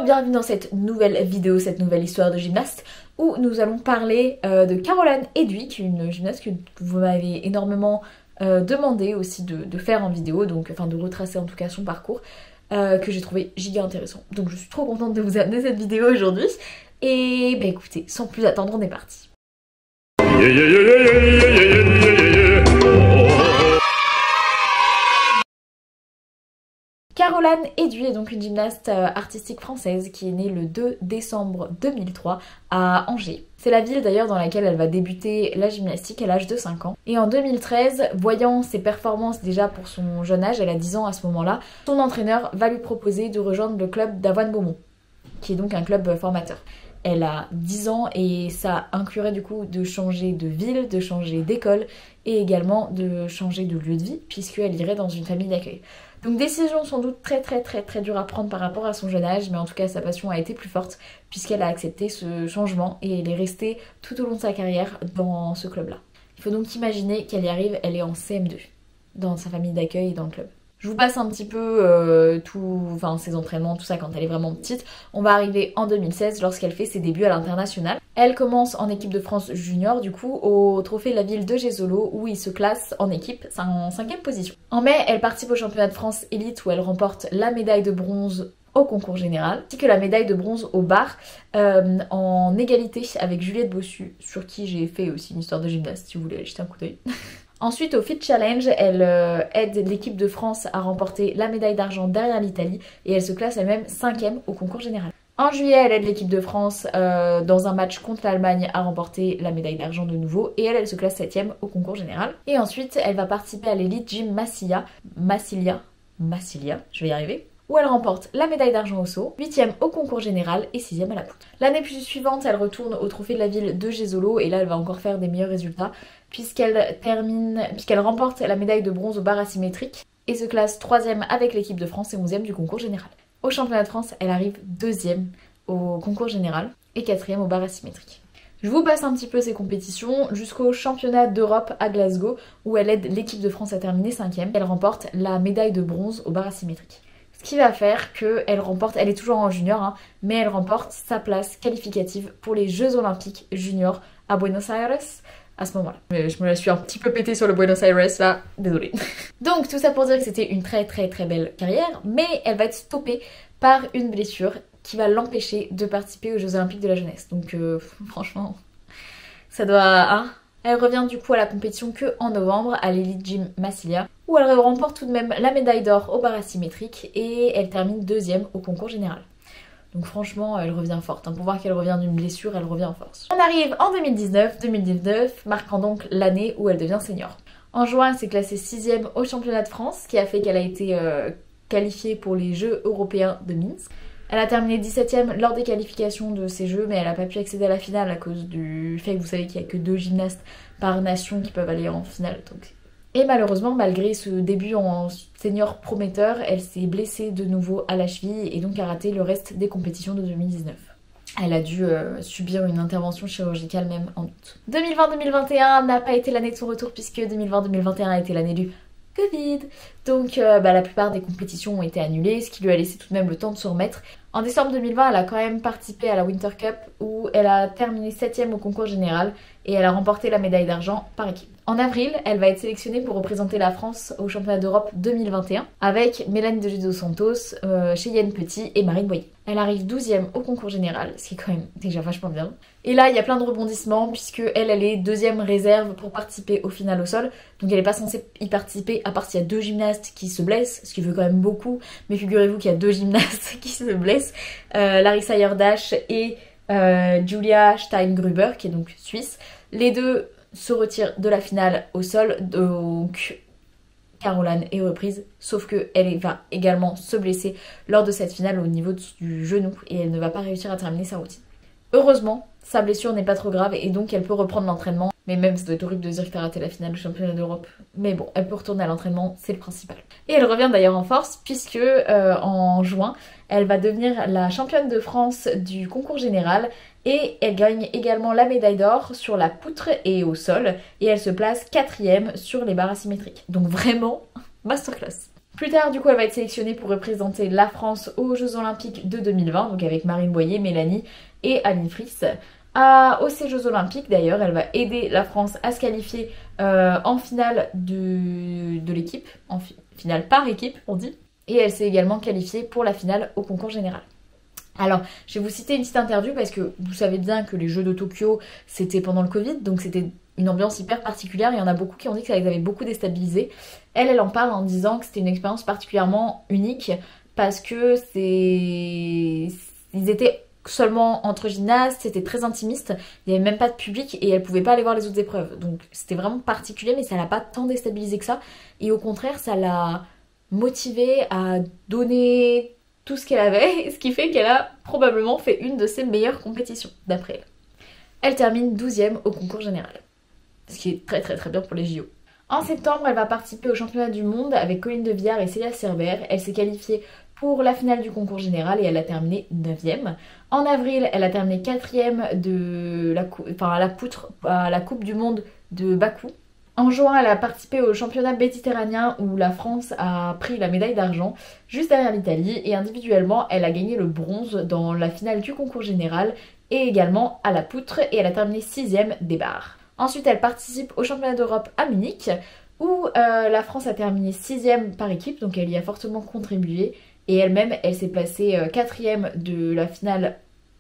bienvenue dans cette nouvelle vidéo, cette nouvelle histoire de gymnaste où nous allons parler de Caroline Edwig, une gymnaste que vous m'avez énormément demandé aussi de faire en vidéo, donc enfin de retracer en tout cas son parcours, que j'ai trouvé giga intéressant. Donc je suis trop contente de vous amener cette vidéo aujourd'hui. Et bah écoutez, sans plus attendre, on est parti. Caroline Edwig est donc une gymnaste artistique française qui est née le 2 décembre 2003 à Angers. C'est la ville d'ailleurs dans laquelle elle va débuter la gymnastique à l'âge de 5 ans. Et en 2013, voyant ses performances déjà pour son jeune âge, elle a 10 ans à ce moment-là, son entraîneur va lui proposer de rejoindre le club d'Avoine-Beaumont, qui est donc un club formateur. Elle a 10 ans et ça inclurait du coup de changer de ville, de changer d'école et également de changer de lieu de vie puisqu'elle irait dans une famille d'accueil. Donc décision sans doute très dure à prendre par rapport à son jeune âge, mais en tout cas sa passion a été plus forte puisqu'elle a accepté ce changement et elle est restée tout au long de sa carrière dans ce club-là. Il faut donc imaginer qu'elle y arrive, elle est en CM2 dans sa famille d'accueil et dans le club. Je vous passe un petit peu ses entraînements, tout ça quand elle est vraiment petite. On va arriver en 2016 lorsqu'elle fait ses débuts à l'international. Elle commence en équipe de France junior du coup au trophée de la ville de Jesolo où il se classe en équipe, c'est en 5e position. En mai, elle participe au championnat de France élite où elle remporte la médaille de bronze au concours général, ainsi que la médaille de bronze au bar en égalité avec Juliette Bossu, sur qui j'ai fait aussi une histoire de gymnaste si vous voulez aller jeter un coup d'œil. Ensuite, au Fit Challenge, elle aide l'équipe de France à remporter la médaille d'argent derrière l'Italie et elle se classe elle-même 5e au concours général. En juillet, elle aide l'équipe de France dans un match contre l'Allemagne à remporter la médaille d'argent de nouveau et elle se classe 7e au concours général. Et ensuite, elle va participer à l'Elite Gym Massilia, je vais y arriver, où elle remporte la médaille d'argent au saut, 8e au concours général et 6e à la poutre. L'année suivante, elle retourne au trophée de la ville de Jesolo et là, elle va encore faire des meilleurs résultats puisqu'elle remporte la médaille de bronze au bar asymétrique et se classe 3e avec l'équipe de France et 11e du concours général. Au championnat de France, elle arrive 2e au concours général et 4e au bar asymétrique. Je vous passe un petit peu ces compétitions jusqu'au championnat d'Europe à Glasgow où elle aide l'équipe de France à terminer 5e. Elle remporte la médaille de bronze au bar asymétrique. Ce qui va faire qu'elle remporte, elle est toujours en junior, mais elle remporte sa place qualificative pour les Jeux Olympiques juniors à Buenos Aires à ce moment-là. Mais je me la suis un petit peu pétée sur le Buenos Aires là, désolée. Donc tout ça pour dire que c'était une très belle carrière, mais elle va être stoppée par une blessure qui va l'empêcher de participer aux Jeux Olympiques de la jeunesse. Donc franchement, ça doit... Elle revient du coup à la compétition que en novembre à l'Elite Gym Massilia où elle remporte tout de même la médaille d'or au bar asymétrique et elle termine 2e au concours général. Donc franchement, elle revient forte. Pour voir qu'elle revient d'une blessure, elle revient en force. On arrive en 2019, marquant donc l'année où elle devient senior. En juin, elle s'est classée 6e au championnat de France, ce qui a fait qu'elle a été qualifiée pour les Jeux européens de Minsk. Elle a terminé 17e lors des qualifications de ces jeux, mais elle n'a pas pu accéder à la finale à cause du fait que vous savez qu'il n'y a que 2 gymnastes par nation qui peuvent aller en finale. Et malheureusement, malgré ce début en senior prometteur, elle s'est blessée de nouveau à la cheville et donc a raté le reste des compétitions de 2019. Elle a dû subir une intervention chirurgicale même en août. 2020-2021 n'a pas été l'année de son retour puisque 2020-2021 a été l'année du Covid. Donc la plupart des compétitions ont été annulées, ce qui lui a laissé tout de même le temps de se remettre. En décembre 2020, elle a quand même participé à la Winter Cup où elle a terminé 7e au concours général et elle a remporté la médaille d'argent par équipe. En avril, elle va être sélectionnée pour représenter la France au championnat d'Europe 2021 avec Mélanie de Jesus Santos, Cheyenne Petit et Marine Boyer. Elle arrive 12e au concours général, ce qui est quand même déjà vachement bien. Et là, il y a plein de rebondissements puisque elle est 2e réserve pour participer au final au sol. Donc elle n'est pas censée y participer à part s'il y a 2 gymnastes qui se blessent, ce qui veut quand même beaucoup. Mais figurez-vous qu'il y a 2 gymnastes qui se blessent, Larissa Yerdash et Julia Steingruber, qui est donc suisse. Les deux se retirent de la finale au sol, donc Caroline est reprise, sauf qu'elle va également se blesser lors de cette finale au niveau du genou et elle ne va pas réussir à terminer sa routine. Heureusement, sa blessure n'est pas trop grave et donc elle peut reprendre l'entraînement. Mais même, ça doit être horrible de dire que t'as raté la finale du championnat d'Europe. Mais bon, elle peut retourner à l'entraînement, c'est le principal. Et elle revient d'ailleurs en force puisque en juin, elle va devenir la championne de France du concours général et elle gagne également la médaille d'or sur la poutre et au sol et elle se place 4e sur les barres asymétriques. Donc vraiment, masterclass. Plus tard, du coup, elle va être sélectionnée pour représenter la France aux Jeux Olympiques de 2020, donc avec Marine Boyer, Mélanie et Aline Friss. Aux ces Jeux Olympiques, d'ailleurs, elle va aider la France à se qualifier en finale de l'équipe, en finale par équipe, on dit. Et elle s'est également qualifiée pour la finale au concours général. Alors, je vais vous citer une petite interview parce que vous savez bien que les Jeux de Tokyo, c'était pendant le Covid, donc c'était une ambiance hyper particulière. Il y en a beaucoup qui ont dit que ça les avait beaucoup déstabilisés. Elle en parle en disant que c'était une expérience particulièrement unique parce que ils étaient seulement entre gymnastes, c'était très intimiste, il n'y avait même pas de public et elle pouvait pas aller voir les autres épreuves. Donc c'était vraiment particulier, mais ça l'a pas tant déstabilisé que ça. Et au contraire, ça l'a motivée à donner tout ce qu'elle avait, ce qui fait qu'elle a probablement fait une de ses meilleures compétitions, d'après elle. Elle termine 12e au concours général, ce qui est très très très bien pour les JO. En septembre, elle va participer au championnat du monde avec Colline de Villard et Célia Cerber. Elle s'est qualifiée pour la finale du concours général et elle a terminé 9e. En avril, elle a terminé 4e à la Coupe du Monde de Bakou. En juin, elle a participé au championnat méditerranéen où la France a pris la médaille d'argent juste derrière l'Italie et individuellement, elle a gagné le bronze dans la finale du concours général et également à la poutre et elle a terminé 6e des barres. Ensuite, elle participe au championnat d'Europe à Munich où la France a terminé 6e par équipe, donc elle y a fortement contribué et elle-même, elle s'est placée 4e de la finale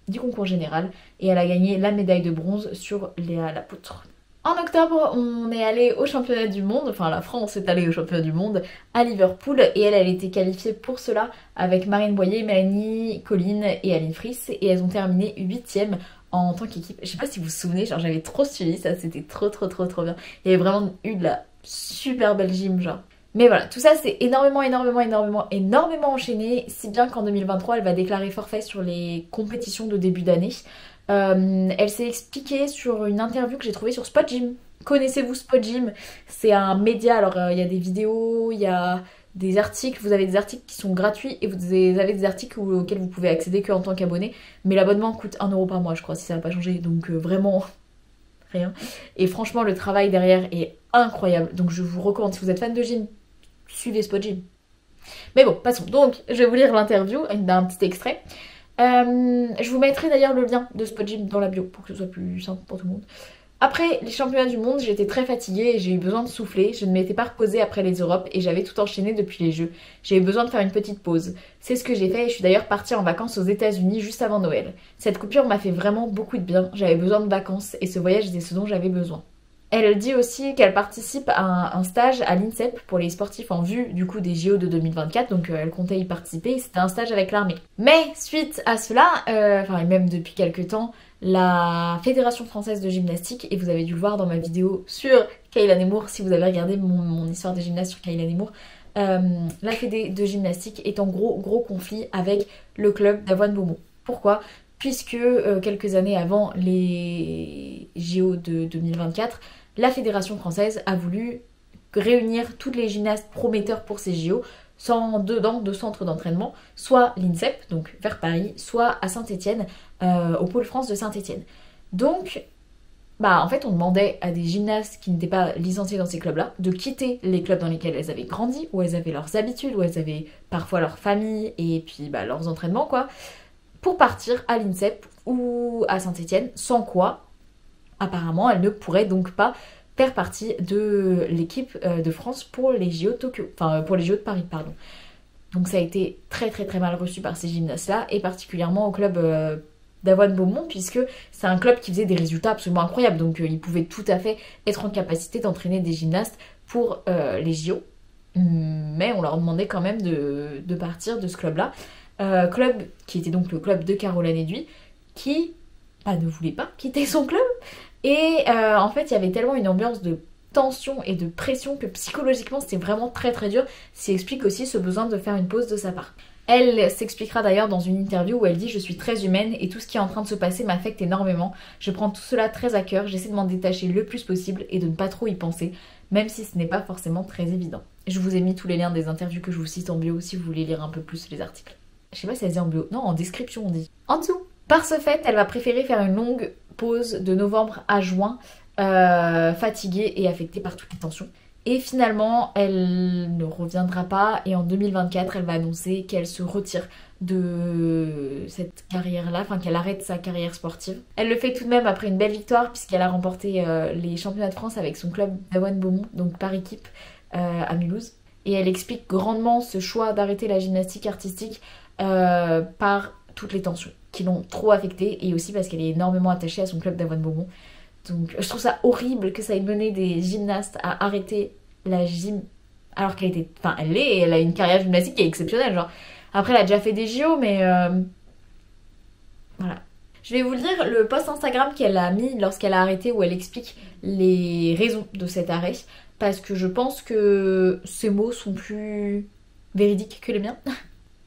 du concours général et elle a gagné la médaille de bronze sur la poutre. En octobre, on est allé au championnat du monde, enfin la France est allée au championnat du monde à Liverpool et elle était qualifiée pour cela avec Marine Boyer, Mélanie, Colline et Aline Friss et elles ont terminé 8e en tant qu'équipe. Je sais pas si vous vous souvenez, genre j'avais trop suivi ça, c'était trop bien. Il y avait vraiment eu de la super belle gym genre. Mais voilà, tout ça c'est énormément enchaîné, si bien qu'en 2023 elle va déclarer forfait sur les compétitions de début d'année. Elle s'est expliquée sur une interview que j'ai trouvée sur Spot Gym. Connaissez-vous Spot Gym? C'est un média, alors il y a des vidéos, il y a des articles, vous avez des articles qui sont gratuits et vous avez des articles auxquels vous pouvez accéder qu'en tant qu'abonné. Mais l'abonnement coûte 1€ par mois je crois, si ça n'a pas changé, donc vraiment rien. Et franchement le travail derrière est incroyable, donc je vous recommande, si vous êtes fan de gym, suivez Spot Gym. Mais bon, passons. Donc je vais vous lire l'interview d'un petit extrait. Je vous mettrai d'ailleurs le lien de Spot Gym dans la bio pour que ce soit plus simple pour tout le monde. Après les championnats du monde, j'étais très fatiguée et j'ai eu besoin de souffler. Je ne m'étais pas reposée après les Europes et j'avais tout enchaîné depuis les Jeux. J'ai eu besoin de faire une petite pause. C'est ce que j'ai fait et je suis d'ailleurs partie en vacances aux États-Unis juste avant Noël. Cette coupure m'a fait vraiment beaucoup de bien. J'avais besoin de vacances et ce voyage était ce dont j'avais besoin. Elle dit aussi qu'elle participe à un stage à l'INSEP pour les sportifs en vue du coup des JO de 2024, donc elle comptait y participer, c'était un stage avec l'armée. Mais suite à cela, et même depuis quelques temps, la Fédération Française de Gymnastique, et vous avez dû le voir dans ma vidéo sur Kayla Nemours, si vous avez regardé mon histoire des gymnastes sur Kayla Nemours, la Fédé de Gymnastique est en gros conflit avec le club d'Avoine Beaumont. Pourquoi ? Puisque quelques années avant les JO de 2024, la Fédération française a voulu réunir tous les gymnastes prometteurs pour ces JO dans deux centres d'entraînement, soit l'INSEP, donc vers Paris, soit à Saint-Étienne, au pôle France de Saint-Étienne. Donc, en fait, on demandait à des gymnastes qui n'étaient pas licenciés dans ces clubs-là de quitter les clubs dans lesquels elles avaient grandi, où elles avaient leurs habitudes, où elles avaient parfois leur famille et puis leurs entraînements, quoi, pour partir à l'INSEP ou à Saint-Étienne, sans quoi, apparemment, elle ne pourrait donc pas faire partie de l'équipe de France pour les JO de Tokyo, pour les JO de Paris, pardon. Donc ça a été très mal reçu par ces gymnastes-là, et particulièrement au club d'Avoine Beaumont, puisque c'est un club qui faisait des résultats absolument incroyables, donc ils pouvaient tout à fait être en capacité d'entraîner des gymnastes pour les JO, mais on leur demandait quand même de partir de ce club-là. Club qui était donc le club de Caroline Héduy, qui ne voulait pas quitter son club. Et en fait, il y avait tellement une ambiance de tension et de pression que psychologiquement, c'était vraiment très dur. Ce qui explique aussi ce besoin de faire une pause de sa part. Elle s'expliquera d'ailleurs dans une interview où elle dit « Je suis très humaine et tout ce qui est en train de se passer m'affecte énormément. Je prends tout cela très à cœur, j'essaie de m'en détacher le plus possible et de ne pas trop y penser, même si ce n'est pas forcément très évident. » Je vous ai mis tous les liens des interviews que je vous cite en bio si vous voulez lire un peu plus les articles. Je sais pas si elle dit en bio. Non, en description on dit. En dessous. Par ce fait, elle va préférer faire une longue pause de novembre à juin, fatiguée et affectée par toutes les tensions. Et finalement, elle ne reviendra pas et en 2024, elle va annoncer qu'elle se retire de cette carrière-là, enfin qu'elle arrête sa carrière sportive. Elle le fait tout de même après une belle victoire puisqu'elle a remporté les championnats de France avec son club d'Awan Beaumont, donc par équipe à Mulhouse. Et elle explique grandement ce choix d'arrêter la gymnastique artistique par toutes les tensions qui l'ont trop affectée et aussi parce qu'elle est énormément attachée à son club d'Awan Beaumont. Donc je trouve ça horrible que ça ait mené des gymnastes à arrêter la gym alors qu'elle était... Enfin elle a une carrière gymnastique qui est exceptionnelle, genre. Après elle a déjà fait des JO mais voilà. Je vais vous lire le post Instagram qu'elle a mis lorsqu'elle a arrêté où elle explique les raisons de cet arrêt parce que je pense que ces mots sont plus véridiques que les miens.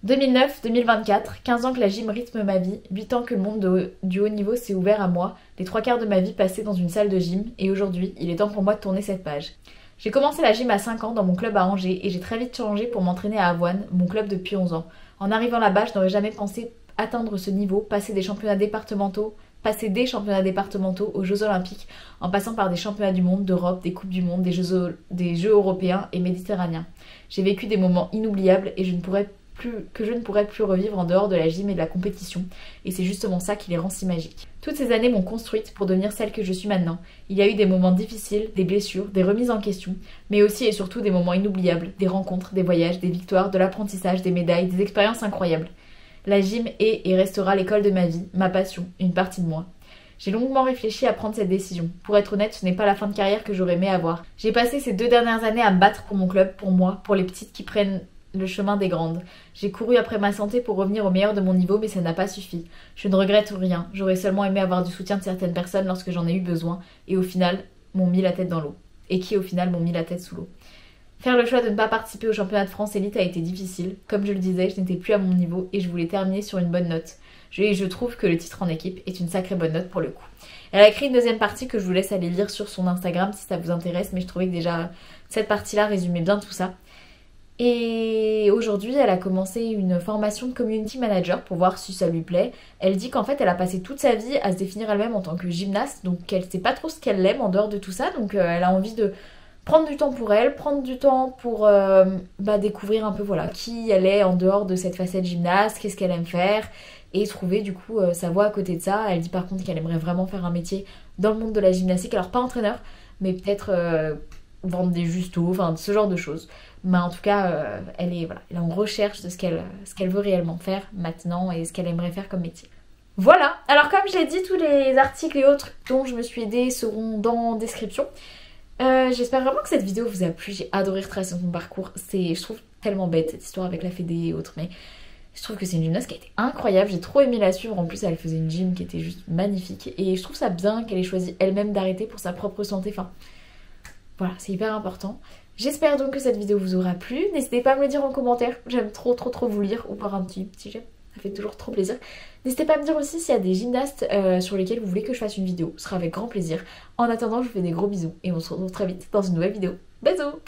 2009-2024, 15 ans que la gym rythme ma vie, 8 ans que le monde du haut niveau s'est ouvert à moi, les 3/4 de ma vie passée dans une salle de gym, et aujourd'hui, il est temps pour moi de tourner cette page. J'ai commencé la gym à 5 ans dans mon club à Angers, et j'ai très vite changé pour m'entraîner à Avoine, mon club depuis 11 ans. En arrivant là-bas, je n'aurais jamais pensé atteindre ce niveau, passer des championnats départementaux aux Jeux Olympiques, en passant par des championnats du monde, d'Europe, des Coupes du Monde, des Jeux européens et méditerranéens. J'ai vécu des moments inoubliables et je ne pourrais plus revivre en dehors de la gym et de la compétition, et c'est justement ça qui les rend si magiques. Toutes ces années m'ont construite pour devenir celle que je suis maintenant. Il y a eu des moments difficiles, des blessures, des remises en question, mais aussi et surtout des moments inoubliables, des rencontres, des voyages, des victoires, de l'apprentissage, des médailles, des expériences incroyables. La gym est et restera l'école de ma vie, ma passion, une partie de moi. J'ai longuement réfléchi à prendre cette décision. Pour être honnête, ce n'est pas la fin de carrière que j'aurais aimé avoir. J'ai passé ces 2 dernières années à me battre pour mon club, pour moi, pour les petites qui prennent le chemin des grandes. J'ai couru après ma santé pour revenir au meilleur de mon niveau, mais ça n'a pas suffi. Je ne regrette rien. J'aurais seulement aimé avoir du soutien de certaines personnes lorsque j'en ai eu besoin, et au final, m'ont mis la tête dans l'eau. Et qui au final m'ont mis la tête sous l'eau. Faire le choix de ne pas participer au championnat de France élite a été difficile. Comme je le disais, je n'étais plus à mon niveau et je voulais terminer sur une bonne note. Je trouve que le titre en équipe est une sacrée bonne note pour le coup. Elle a écrit une deuxième partie que je vous laisse aller lire sur son Instagram si ça vous intéresse, mais je trouvais que déjà cette partie-là résumait bien tout ça. Et aujourd'hui, elle a commencé une formation de community manager pour voir si ça lui plaît. Elle dit qu'en fait, elle a passé toute sa vie à se définir elle-même en tant que gymnaste, donc elle sait pas trop ce qu'elle aime en dehors de tout ça, donc elle a envie de prendre du temps pour elle, prendre du temps pour découvrir un peu voilà qui elle est en dehors de cette facette gymnaste, qu'est-ce qu'elle aime faire, et trouver du coup sa voie à côté de ça. Elle dit par contre qu'elle aimerait vraiment faire un métier dans le monde de la gymnastique, alors pas entraîneur, mais peut-être vendre des justos, enfin ce genre de choses. Mais en tout cas, elle est en recherche de ce qu'elle veut réellement faire maintenant et ce qu'elle aimerait faire comme métier. Voilà, alors comme je l'ai dit, tous les articles et autres dont je me suis aidée seront dans la description. J'espère vraiment que cette vidéo vous a plu, j'ai adoré retracer son parcours. Je trouve tellement bête cette histoire avec la fédé et autres, mais je trouve que c'est une gymnaste qui a été incroyable, j'ai trop aimé la suivre. En plus elle faisait une gym qui était juste magnifique et je trouve ça bien qu'elle ait choisi elle-même d'arrêter pour sa propre santé, enfin voilà, c'est hyper important. J'espère donc que cette vidéo vous aura plu. N'hésitez pas à me le dire en commentaire. J'aime trop vous lire ou par un petit j'aime. Ça fait toujours trop plaisir. N'hésitez pas à me dire aussi s'il y a des gymnastes sur lesquels vous voulez que je fasse une vidéo. Ce sera avec grand plaisir. En attendant, je vous fais des gros bisous et on se retrouve très vite dans une nouvelle vidéo. Bisous!